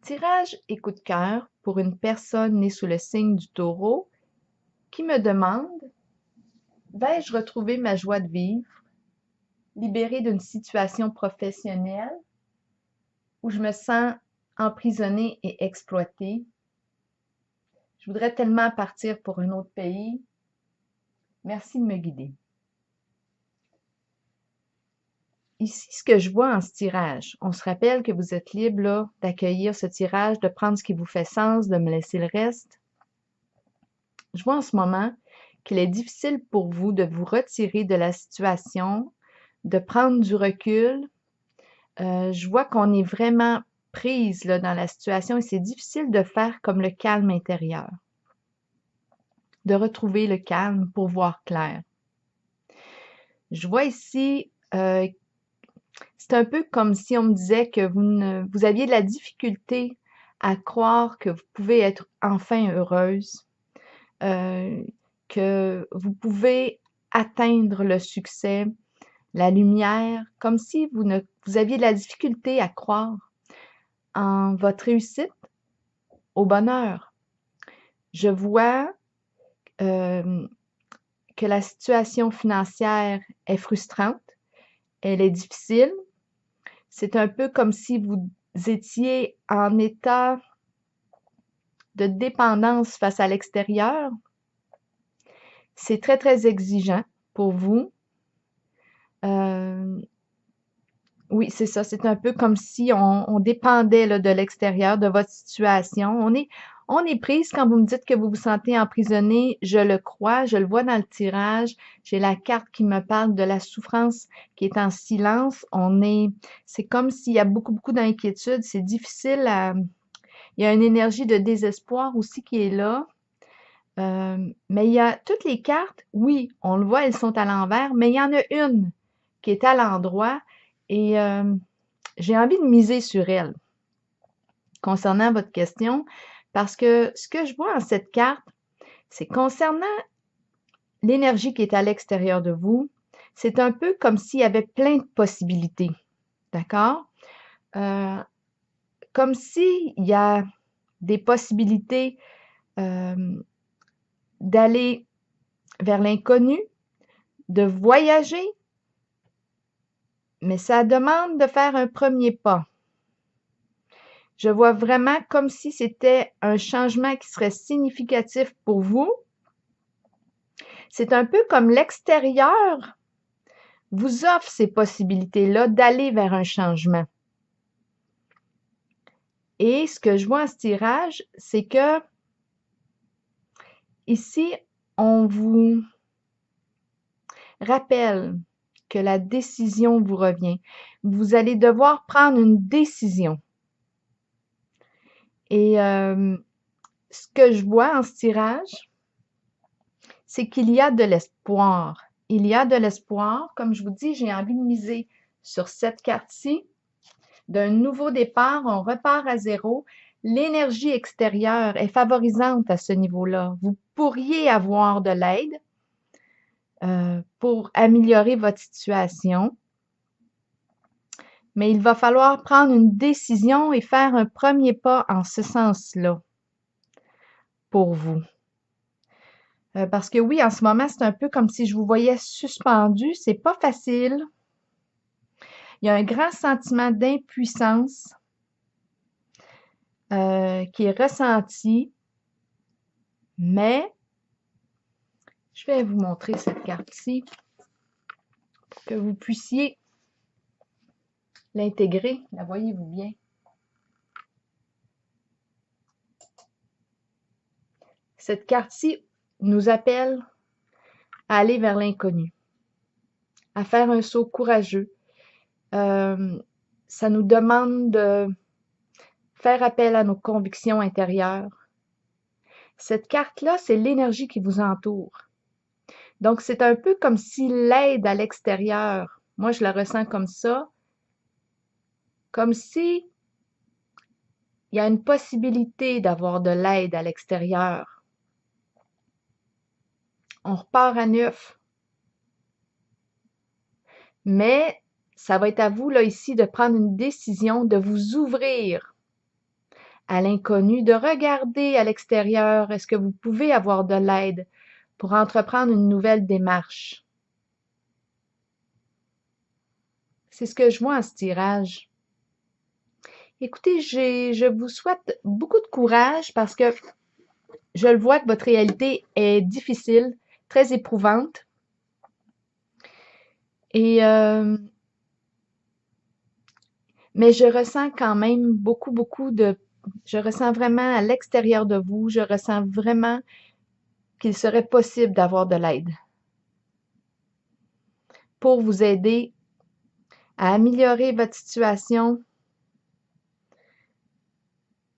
Tirage et coup de cœur pour une personne née sous le signe du Taureau qui me demande: vais-je retrouver ma joie de vivre, libérée d'une situation professionnelle où je me sens emprisonnée et exploitée? Je voudrais tellement partir pour un autre pays. Merci de me guider. Ici, ce que je vois en ce tirage, on se rappelle que vous êtes libre là, d'accueillir ce tirage, de prendre ce qui vous fait sens, de me laisser le reste. Je vois en ce moment qu'il est difficile pour vous de vous retirer de la situation, de prendre du recul. Je vois qu'on est vraiment prise là, dans la situation et c'est difficile de faire comme le calme intérieur, de retrouver le calme pour voir clair. Je vois ici, c'est un peu comme si on me disait que vous aviez de la difficulté à croire que vous pouvez être enfin heureuse, euh, que vous pouvez atteindre le succès, la lumière, comme si vous aviez de la difficulté à croire en votre réussite, au bonheur. Je vois que la situation financière est frustrante, elle est difficile. C'est un peu comme si vous étiez en état de dépendance face à l'extérieur. C'est très, très exigeant pour vous. Oui, c'est ça. C'est un peu comme si on dépendait là, de l'extérieur, de votre situation. On est prise quand vous me dites que vous vous sentez emprisonné. Je le crois, je le vois dans le tirage. J'ai la carte qui me parle de la souffrance qui est en silence. C'est comme s'il y a beaucoup, beaucoup d'inquiétude. C'est difficile il y a une énergie de désespoir aussi qui est là. Mais il y a toutes les cartes, oui, on le voit, elles sont à l'envers, mais il y en a une qui est à l'endroit et j'ai envie de miser sur elle concernant votre question parce que ce que je vois en cette carte, c'est concernant l'énergie qui est à l'extérieur de vous, c'est un peu comme s'il y avait plein de possibilités, d'accord? Euh, Comme s'il y a des possibilités d'aller vers l'inconnu, de voyager, mais ça demande de faire un premier pas. Je vois vraiment comme si c'était un changement qui serait significatif pour vous. C'est un peu comme l'extérieur vous offre ces possibilités-là d'aller vers un changement. Et ce que je vois en ce tirage, c'est que ici, on vous rappelle que la décision vous revient. Vous allez devoir prendre une décision. Et ce que je vois en ce tirage, c'est qu'il y a de l'espoir. Il y a de l'espoir. Comme je vous dis, j'ai envie de miser sur cette carte-ci. D'un nouveau départ, on repart à zéro. L'énergie extérieure est favorisante à ce niveau-là. Vous pourriez avoir de l'aide pour améliorer votre situation, mais il va falloir prendre une décision et faire un premier pas en ce sens-là pour vous. Parce que oui, en ce moment, c'est un peu comme si je vous voyais suspendu. C'est pas facile. Il y a un grand sentiment d'impuissance qui est ressenti, mais je vais vous montrer cette carte-ci pour que vous puissiez l'intégrer. La voyez-vous bien? Cette carte-ci nous appelle à aller vers l'inconnu, à faire un saut courageux. Ça nous demande de faire appel à nos convictions intérieures. Cette carte-là, c'est l'énergie qui vous entoure. Donc, c'est un peu comme si l'aide à l'extérieur, moi je la ressens comme ça, comme si il y a une possibilité d'avoir de l'aide à l'extérieur. On repart à neuf. Mais ça va être à vous, là, ici, de prendre une décision, de vous ouvrir à l'inconnu, de regarder à l'extérieur. Est-ce que vous pouvez avoir de l'aide pour entreprendre une nouvelle démarche? C'est ce que je vois en ce tirage. Écoutez, je vous souhaite beaucoup de courage parce que je le vois que votre réalité est difficile, très éprouvante. Et mais je ressens quand même je ressens vraiment à l'extérieur de vous, je ressens vraiment qu'il serait possible d'avoir de l'aide pour vous aider à améliorer votre situation,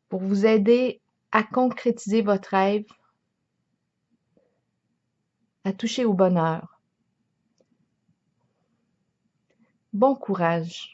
pour vous aider à concrétiser votre rêve, à toucher au bonheur. Bon courage.